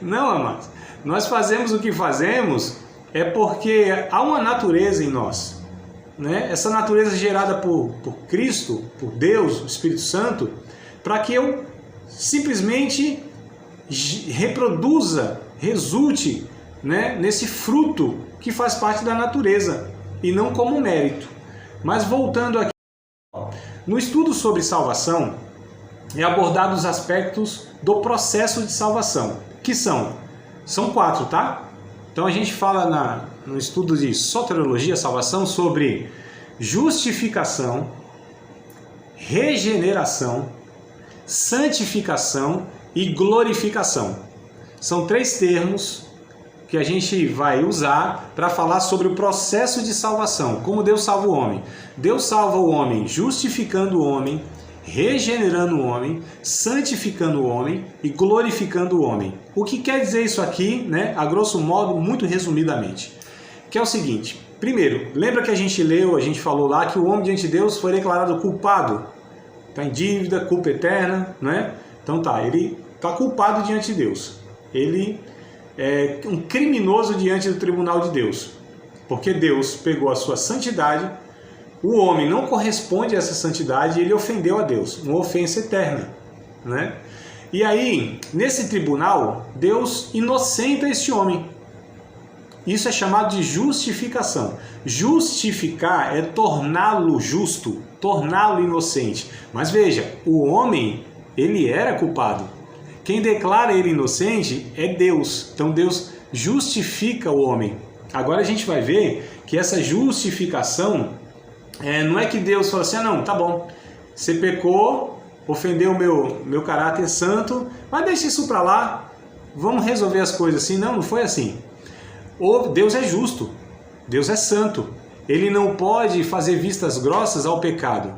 Não, amados. Nós fazemos o que fazemos é porque há uma natureza em nós, né? Essa natureza gerada por Cristo, por Deus, o Espírito Santo, para que eu simplesmente reproduza, resulte, né, nesse fruto que faz parte da natureza e não como mérito. Mas voltando aqui, no estudo sobre salvação, é abordado os aspectos do processo de salvação, que são 4, tá? Então a gente fala no estudo de soteriologia, salvação, sobre justificação, regeneração, santificação e glorificação. São 3 termos que a gente vai usar para falar sobre o processo de salvação, como Deus salva o homem. Deus salva o homem justificando o homem, regenerando o homem, santificando o homem e glorificando o homem. O que quer dizer isso aqui, né? A grosso modo, muito resumidamente, que é o seguinte. Primeiro, lembra que a gente falou lá que o homem diante de Deus foi declarado culpado? Está em dívida, culpa eterna, né? Então tá, ele está culpado diante de Deus. Ele é um criminoso diante do tribunal de Deus. Porque Deus pegou a sua santidade, o homem não corresponde a essa santidade e ele ofendeu a Deus. Uma ofensa eterna, né? E aí, nesse tribunal, Deus inocenta este homem. Isso é chamado de justificação. Justificar é torná-lo justo, torná-lo inocente. Mas veja, o homem, ele era culpado. Quem declara ele inocente é Deus. Então Deus justifica o homem. Agora a gente vai ver que essa justificação não é que Deus fala assim, não, tá bom, você pecou, ofendeu o meu caráter santo, mas deixa isso para lá, vamos resolver as coisas assim. Não foi assim. Deus é justo, Deus é santo, ele não pode fazer vistas grossas ao pecado.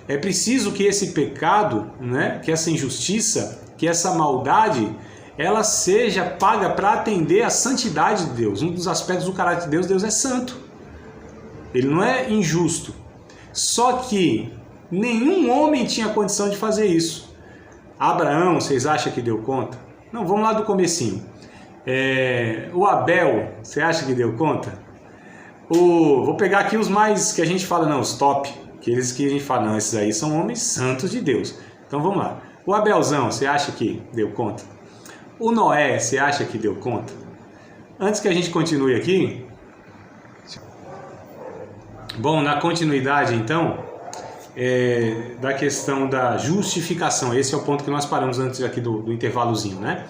É preciso que esse pecado, né, que essa injustiça, que essa maldade, ela seja paga para atender à santidade de Deus. Um dos aspectos do caráter de Deus, Deus é santo. Ele não é injusto. Só que nenhum homem tinha condição de fazer isso. Abraão, vocês acham que deu conta? Não, vamos lá do comecinho. O Abel, você acha que deu conta? Vou pegar aqui os mais que a gente fala, não, os top. Aqueles que a gente fala, não, esses aí são homens santos de Deus. Então vamos lá. O Abelzão, você acha que deu conta? O Noé, você acha que deu conta? Antes que a gente continue aqui... Bom, na continuidade então, da questão da justificação. Esse é o ponto que nós paramos antes aqui do intervalozinho, né?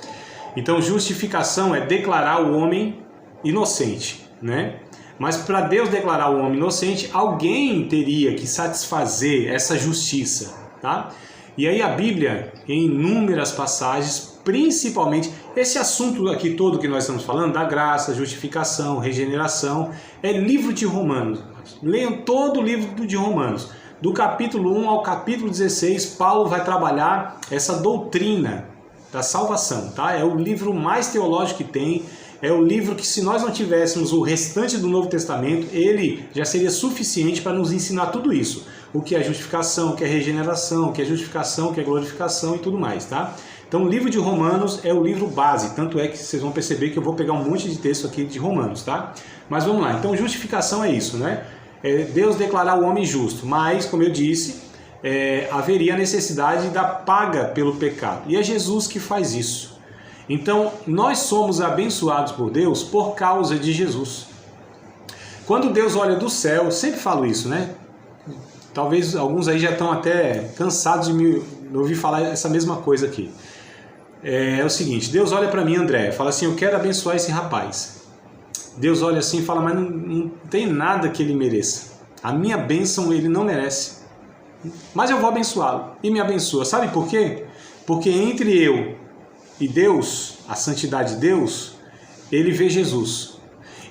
Então, justificação é declarar o homem inocente, né? Mas para Deus declarar o homem inocente, alguém teria que satisfazer essa justiça, tá? E aí a Bíblia, em inúmeras passagens, principalmente esse assunto aqui todo que nós estamos falando, da graça, justificação, regeneração, é livro de Romanos. Leiam todo o livro de Romanos. Do capítulo 1 ao capítulo 16, Paulo vai trabalhar essa doutrina da salvação, tá? É o livro mais teológico que tem, é o livro que, se nós não tivéssemos o restante do Novo Testamento, ele já seria suficiente para nos ensinar tudo isso. O que é justificação, o que é regeneração, o que é justificação, o que é glorificação e tudo mais, tá? Então, o livro de Romanos é o livro base, tanto é que vocês vão perceber que eu vou pegar um monte de texto aqui de Romanos, tá? Mas vamos lá, então justificação é isso, né? É Deus declarar o homem justo, mas, como eu disse, haveria a necessidade da paga pelo pecado. E é Jesus que faz isso. Então, nós somos abençoados por Deus por causa de Jesus. Quando Deus olha do céu, eu sempre falo isso, né? Talvez alguns aí já estão até cansados de me ouvir falar essa mesma coisa aqui. É o seguinte, Deus olha para mim, André, fala assim, eu quero abençoar esse rapaz. Deus olha assim e fala, mas não tem nada que ele mereça. A minha bênção ele não merece. Mas eu vou abençoá-lo. E me abençoa. Sabe por quê? Porque entre eu e Deus, a santidade de Deus, ele vê Jesus.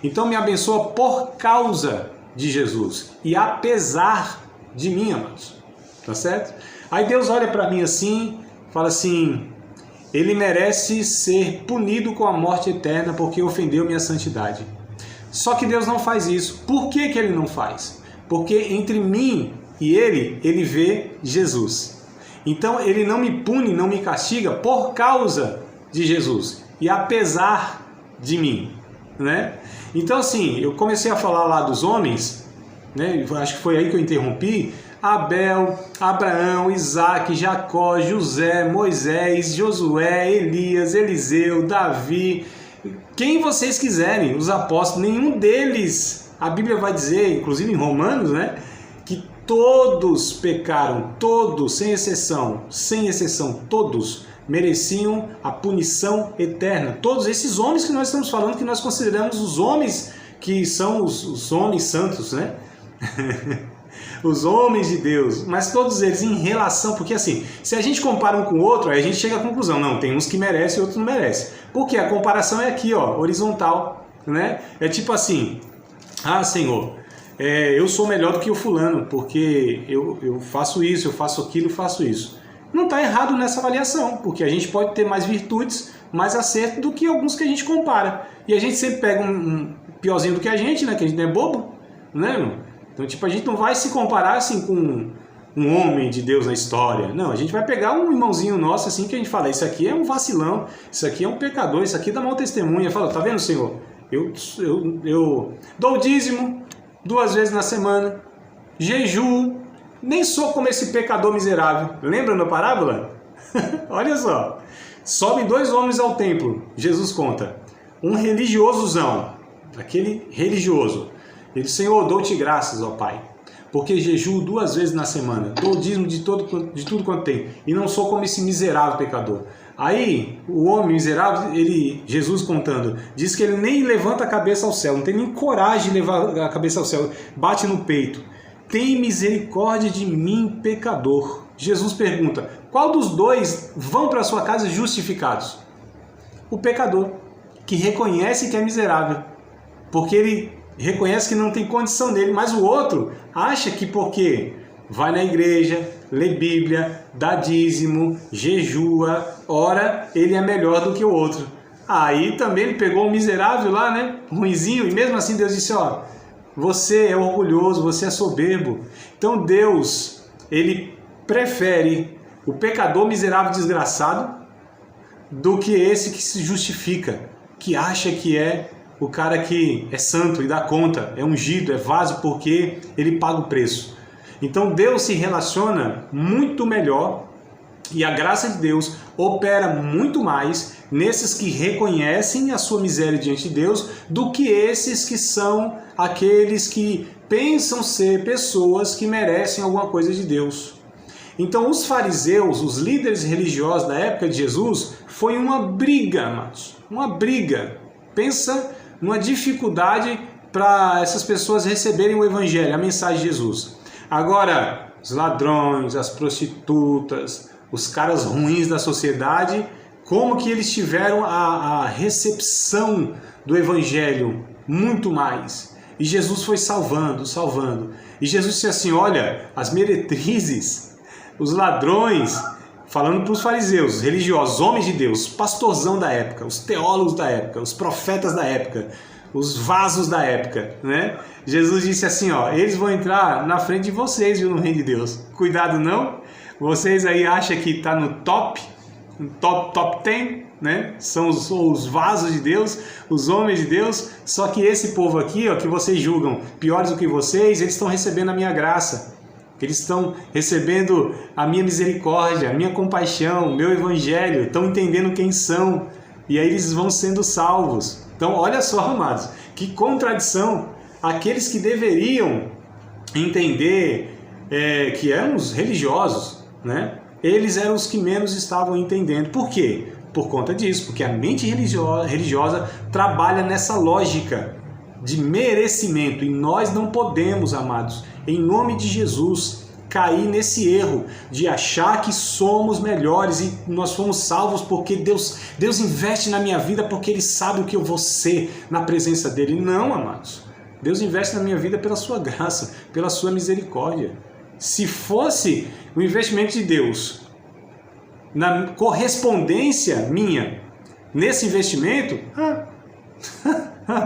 Então me abençoa por causa de Jesus. E apesar de mim, amados. Tá certo? Aí Deus olha para mim assim, fala assim, ele merece ser punido com a morte eterna porque ofendeu minha santidade. Só que Deus não faz isso. Por que que ele não faz? Porque entre mim e ele vê Jesus. Então ele não me pune, não me castiga por causa de Jesus. E apesar de mim, né? Então assim, eu comecei a falar lá dos homens, né? Acho que foi aí que eu interrompi. Abel, Abraão, Isaac, Jacó, José, Moisés, Josué, Elias, Eliseu, Davi, quem vocês quiserem, os apóstolos, nenhum deles, a Bíblia vai dizer, inclusive em Romanos, né, que todos pecaram, todos, sem exceção, todos mereciam a punição eterna. Todos esses homens que nós estamos falando, que nós consideramos os homens que são os homens santos, né? os homens de Deus, mas todos eles em relação, porque assim, se a gente compara um com o outro, aí a gente chega à conclusão, não, tem uns que merecem e outros não merecem. Porque a comparação é aqui, ó, horizontal, né? É tipo assim, ah, Senhor, eu sou melhor do que o fulano, porque eu faço isso, eu faço aquilo, eu faço isso. Não está errado nessa avaliação, porque a gente pode ter mais virtudes, mais acerto do que alguns que a gente compara. E a gente sempre pega um piorzinho do que a gente, né? Que a gente não é bobo, né? Então, tipo, a gente não vai se comparar assim com um homem de Deus na história. Não, a gente vai pegar um irmãozinho nosso assim que a gente fala, isso aqui é um vacilão, isso aqui é um pecador, isso aqui dá mau testemunha. Fala, tá vendo, Senhor? Eu dou o dízimo 2 vezes na semana, jejuo, nem sou como esse pecador miserável. Lembra na parábola? Olha só. Sobem 2 homens ao templo, Jesus conta. Um religiosozão, aquele religioso. Ele disse, Senhor, dou-te graças, ó Pai, porque jejuo 2 vezes na semana, dou o dízimo de tudo quanto tem, e não sou como esse miserável pecador. Aí, o homem miserável, Jesus contando, diz que ele nem levanta a cabeça ao céu, não tem nem coragem de levar a cabeça ao céu, bate no peito. Tem misericórdia de mim, pecador. Jesus pergunta, qual dos 2 vão para a sua casa justificados? O pecador, que reconhece que é miserável, porque ele reconhece que não tem condição nele, mas o outro acha que porque vai na igreja, lê Bíblia, dá dízimo, jejua, ora, ele é melhor do que o outro. Aí também ele pegou um miserável lá, né, ruinzinho, e mesmo assim Deus disse, ó, você é orgulhoso, você é soberbo. Então Deus, ele prefere o pecador miserável desgraçado do que esse que se justifica, que acha que é o cara que é santo e dá conta, é ungido, é vaso porque ele paga o preço. Então Deus se relaciona muito melhor e a graça de Deus opera muito mais nesses que reconhecem a sua miséria diante de Deus do que esses que são aqueles que pensam ser pessoas que merecem alguma coisa de Deus. Então os fariseus, os líderes religiosos da época de Jesus, foi uma briga, amados, uma briga. Pensa numa dificuldade para essas pessoas receberem o evangelho, a mensagem de Jesus. Agora, os ladrões, as prostitutas, os caras ruins da sociedade, como que eles tiveram a recepção do evangelho muito mais. E Jesus foi salvando. E Jesus disse assim, olha, as meretrizes, os ladrões, falando para os fariseus, os religiosos, homens de Deus, os pastorzão da época, os teólogos da época, os profetas da época, os vasos da época, né? Jesus disse assim, ó, eles vão entrar na frente de vocês, viu, no reino de Deus. Cuidado não, vocês aí acham que está no top 10, né? São os vasos de Deus, os homens de Deus, só que esse povo aqui, ó, que vocês julgam piores do que vocês, eles estão recebendo a minha graça. Eles estão recebendo a minha misericórdia, a minha compaixão, o meu evangelho, estão entendendo quem são, e aí eles vão sendo salvos. Então, olha só, amados, que contradição. Aqueles que deveriam entender que eram os religiosos, né? Eles eram os que menos estavam entendendo. Por quê? Por conta disso, porque a mente religiosa trabalha nessa lógica de merecimento, e nós não podemos, amados, em nome de Jesus, cair nesse erro de achar que somos melhores e nós fomos salvos porque Deus investe na minha vida porque Ele sabe o que eu vou ser na presença dEle. Não, amados. Deus investe na minha vida pela sua graça, pela sua misericórdia. Se fosse o investimento de Deus na correspondência minha nesse investimento,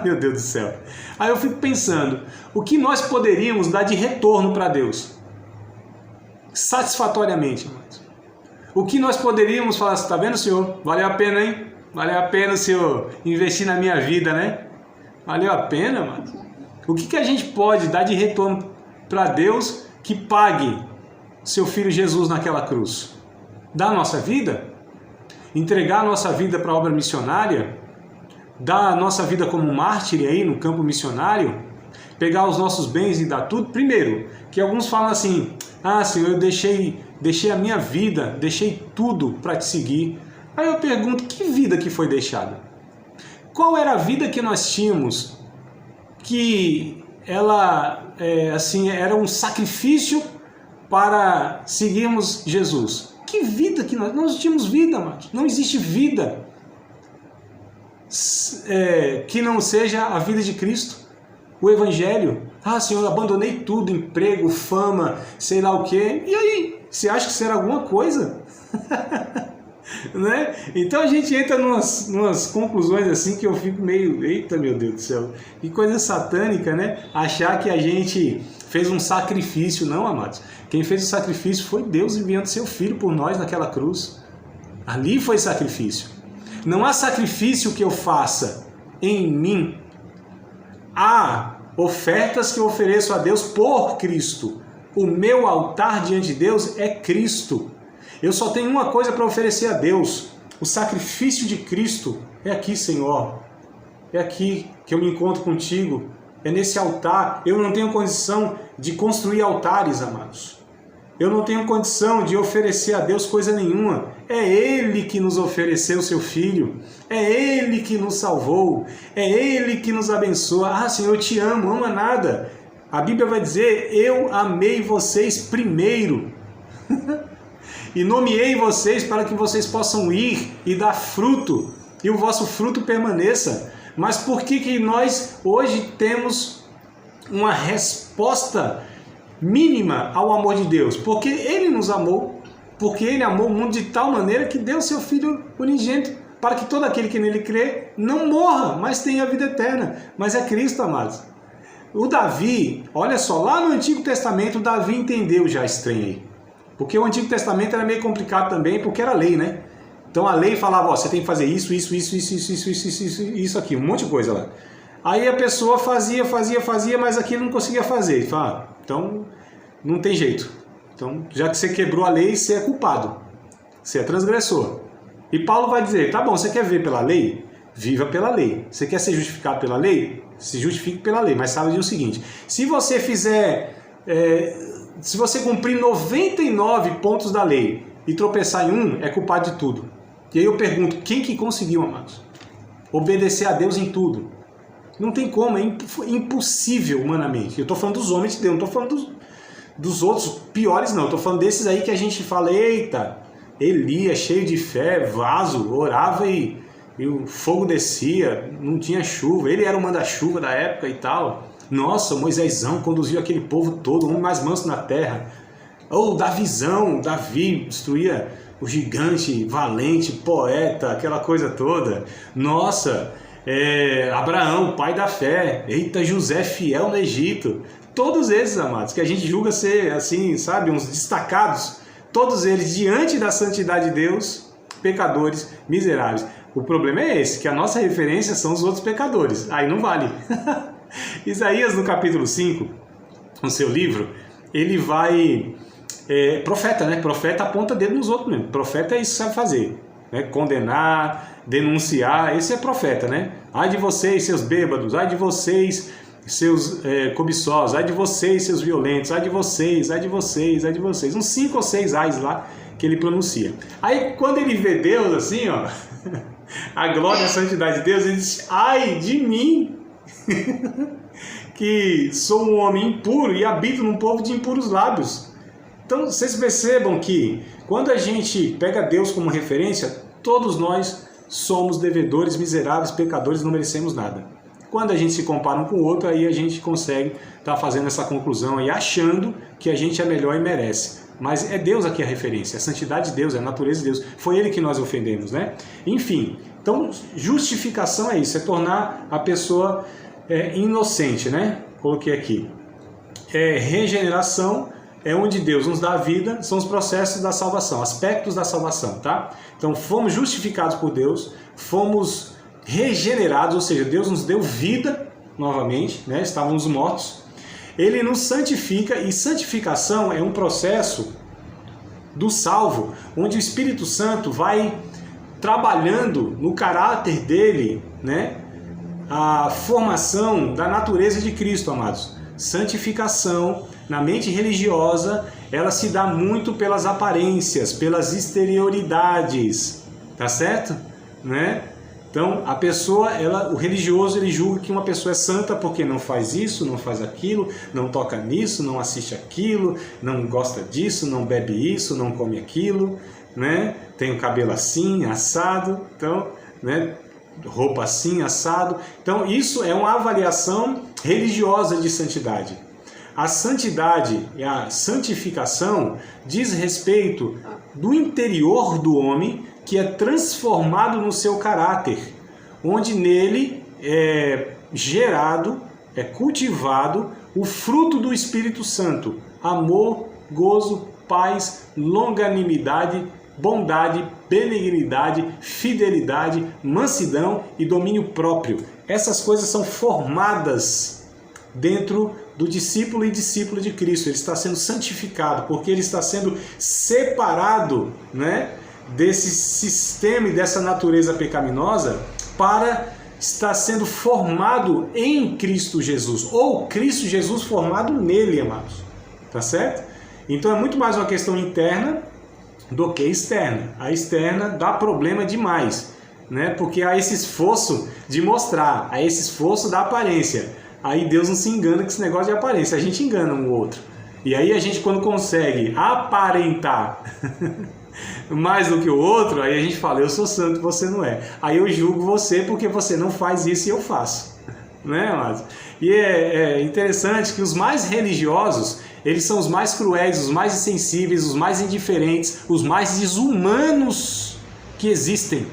meu Deus do céu. Aí eu fico pensando, o que nós poderíamos dar de retorno para Deus? Satisfatoriamente, amados. O que nós poderíamos falar assim, tá vendo, Senhor? Valeu a pena, hein? Valeu a pena o Senhor investir na minha vida, né? Valeu a pena, amados. O que a gente pode dar de retorno para Deus que pague seu Filho Jesus naquela cruz? Dar a nossa vida? Entregar a nossa vida para a obra missionária? Dar a nossa vida como mártir aí no campo missionário? Pegar os nossos bens e dar tudo? Primeiro, que alguns falam assim, Senhor, eu deixei a minha vida, deixei tudo para te seguir. Aí eu pergunto, que vida que foi deixada? Qual era a vida que nós tínhamos que ela assim, era um sacrifício para seguirmos Jesus. Que vida que nós tínhamos vida, amados. Não existe vida que não seja a vida de Cristo. O Evangelho. Ah, Senhor, eu abandonei tudo, emprego, fama, sei lá o quê. E aí? Você acha que será alguma coisa? Né? Então a gente entra numas conclusões assim que eu fico meio, eita meu Deus do céu, que coisa satânica, né? Achar que a gente fez um sacrifício. Não, amados. Quem fez o sacrifício foi Deus enviando seu Filho por nós naquela cruz. Ali foi sacrifício. Não há sacrifício que eu faça em mim. Há ofertas que eu ofereço a Deus por Cristo. O meu altar diante de Deus é Cristo. Eu só tenho uma coisa para oferecer a Deus. O sacrifício de Cristo é aqui, Senhor. É aqui que eu me encontro contigo. É nesse altar. Eu não tenho condição de construir altares, amados. Eu não tenho condição de oferecer a Deus coisa nenhuma. É Ele que nos ofereceu o seu Filho. É Ele que nos salvou. É Ele que nos abençoa. Ah, Senhor, eu te amo. Ama nada. A Bíblia vai dizer, eu amei vocês primeiro. E nomeei vocês para que vocês possam ir e dar fruto. E o vosso fruto permaneça. Mas por que nós hoje temos uma resposta mínima ao amor de Deus? Porque Ele nos amou, porque Ele amou o mundo de tal maneira que deu seu Filho unigênito, para que todo aquele que nele crê não morra, mas tenha a vida eterna. Mas é Cristo, amados. O Davi, olha só, lá no Antigo Testamento, o Davi entendeu já esse trem aí. Porque o Antigo Testamento era meio complicado também, porque era lei, né? Então a lei falava, ó, você tem que fazer isso aqui, um monte de coisa lá. Aí a pessoa fazia, mas aquilo não conseguia fazer. E fala, então não tem jeito. Então, já que você quebrou a lei, você é culpado. Você é transgressor. E Paulo vai dizer, tá bom, você quer ver pela lei? Viva pela lei. Você quer ser justificado pela lei? Se justifique pela lei. Mas sabe o seguinte, se você fizer... se você cumprir 99 pontos da lei e tropeçar em um, é culpado de tudo. E aí eu pergunto, quem que conseguiu, amados? Obedecer a Deus em tudo. Não tem como, é impossível humanamente. Eu estou falando dos homens de Deus, não estou falando dos outros piores, não. Estou falando desses aí que a gente fala, eita, Elias, cheio de fé, vaso, orava e o fogo descia, não tinha chuva. Ele era o manda-chuva da época e tal. Nossa, Moisésão conduziu aquele povo todo, o homem mais manso na terra. Ou Davi destruía o gigante, valente, poeta, aquela coisa toda. Nossa, Abraão, pai da fé. Eita, José, fiel no Egito. Todos esses, amados, que a gente julga ser, assim, sabe, uns destacados. Todos eles, diante da santidade de Deus, pecadores, miseráveis. O problema é esse, que a nossa referência são os outros pecadores. Aí não vale. Isaías, no capítulo 5, no seu livro, ele vai... profeta, né? Profeta aponta dedo nos outros mesmo. Profeta é isso que sabe fazer. Né? Condenar, denunciar, esse é profeta, né? Ai de vocês, seus bêbados, ai de vocês, seus cobiçosos, ai de vocês, seus violentos, ai de vocês, ai de vocês, ai de vocês. Uns 5 ou 6 ais lá que ele pronuncia. Aí quando ele vê Deus assim, ó, a glória e a santidade de Deus, ele diz, ai de mim, que sou um homem impuro e habito num povo de impuros lábios. Então vocês percebam que quando a gente pega Deus como referência, todos nós somos devedores, miseráveis, pecadores, não merecemos nada. Quando a gente se compara um com o outro, aí a gente consegue estar fazendo essa conclusão aí, achando que a gente é melhor e merece. Mas é Deus aqui a referência, é a santidade de Deus, é a natureza de Deus. Foi Ele que nós ofendemos, né? Enfim, então justificação é isso, é tornar a pessoa inocente, né? Coloquei aqui. Regeneração é onde Deus nos dá a vida, são os processos da salvação, aspectos da salvação, tá? Então fomos justificados por Deus, fomos regenerados, ou seja, Deus nos deu vida novamente, né? Estávamos mortos. Ele nos santifica, e santificação é um processo do salvo, onde o Espírito Santo vai trabalhando no caráter dele, né? A formação da natureza de Cristo, amados. Santificação, na mente religiosa, ela se dá muito pelas aparências, pelas exterioridades, tá certo? Né? Então, a pessoa, o religioso, ele julga que uma pessoa é santa porque não faz isso, não faz aquilo, não toca nisso, não assiste aquilo, não gosta disso, não bebe isso, não come aquilo, né? Tem o cabelo assim, assado, então, né? Roupa assim, assado. Então, isso é uma avaliação religiosa de santidade. A santidade e a santificação diz respeito do interior do homem, que é transformado no seu caráter, onde nele é gerado, é cultivado o fruto do Espírito Santo: amor, gozo, paz, longanimidade, bondade, benignidade, fidelidade, mansidão e domínio próprio. Essas coisas são formadas dentro do discípulo e discípula de Cristo. Ele está sendo santificado, porque ele está sendo separado, né, desse sistema e dessa natureza pecaminosa, para estar sendo formado em Cristo Jesus, ou Cristo Jesus formado nele, amados. Tá certo? Então é muito mais uma questão interna do que externa. A externa dá problema demais, né? Porque há esse esforço de mostrar, há esse esforço da aparência. Aí Deus não se engana com esse negócio de aparência, a gente engana um outro. E aí a gente, quando consegue aparentar mais do que o outro, aí a gente fala: eu sou santo, você não é. Aí eu julgo você porque você não faz isso e eu faço, né, amados? E é interessante que os mais religiosos, eles são os mais cruéis, os mais insensíveis, os mais indiferentes, os mais desumanos que existem.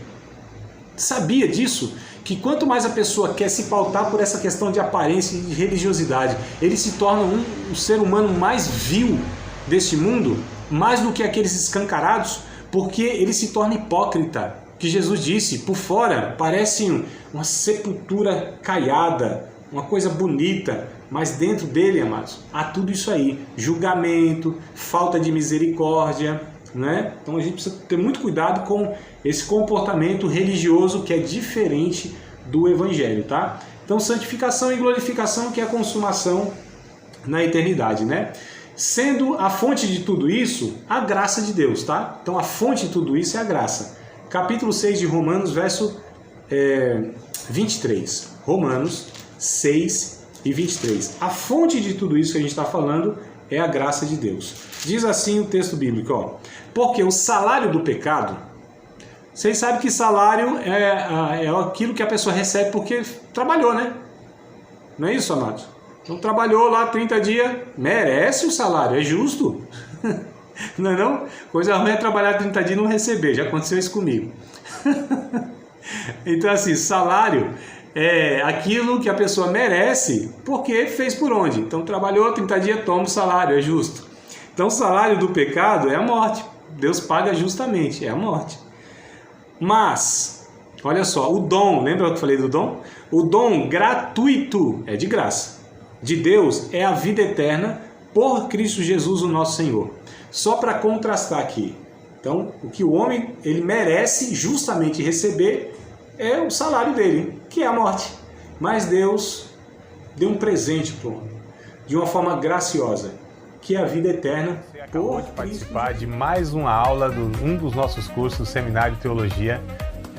Sabia disso? Que quanto mais a pessoa quer se pautar por essa questão de aparência e de religiosidade, ele se torna um ser humano mais vil deste mundo, mais do que aqueles escancarados, porque ele se torna hipócrita. Que Jesus disse: por fora parece uma sepultura caiada, uma coisa bonita, mas dentro dele, amados, há tudo isso aí: julgamento, falta de misericórdia, né? Então a gente precisa ter muito cuidado com esse comportamento religioso que é diferente do Evangelho, tá? Então, santificação e glorificação, que é a consumação na eternidade, né? Sendo a fonte de tudo isso a graça de Deus, tá? Então a fonte de tudo isso é a graça. Capítulo 6 de Romanos, verso 23. Romanos 6 e 23. A fonte de tudo isso que a gente está falando é a graça de Deus. Diz assim o texto bíblico, ó: porque o salário do pecado, vocês sabem que salário é aquilo que a pessoa recebe porque trabalhou, né? Não é isso, amados? Então trabalhou lá 30 dias, merece o salário, é justo. Não é não? Coisa ruim é trabalhar 30 dias e não receber, já aconteceu isso comigo. Então assim, salário é aquilo que a pessoa merece porque fez por onde. Então trabalhou 30 dias, toma o salário, é justo. Então o salário do pecado é a morte. Deus paga justamente, é a morte. Mas, olha só, o dom, lembra que eu falei do dom? O dom gratuito é de graça de Deus, é a vida eterna por Cristo Jesus, o nosso Senhor. Só para contrastar aqui. Então, o que o homem ele merece justamente receber é o salário dele, que é a morte. Mas Deus deu um presente para o homem, de uma forma graciosa, que é a vida eterna. Você acabou de participar de mais uma aula de um dos nossos cursos, Seminário de Teologia,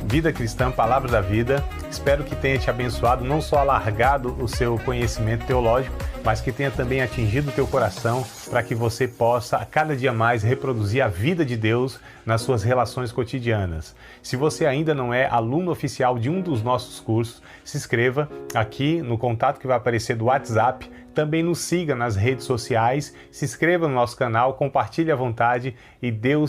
Vida Cristã, Palavra da Vida. Espero que tenha te abençoado, não só alargado o seu conhecimento teológico, mas que tenha também atingido o teu coração, para que você possa a cada dia mais reproduzir a vida de Deus nas suas relações cotidianas. Se você ainda não é aluno oficial de um dos nossos cursos, se inscreva aqui no contato que vai aparecer do WhatsApp. Também nos siga nas redes sociais, se inscreva no nosso canal, compartilhe à vontade e Deus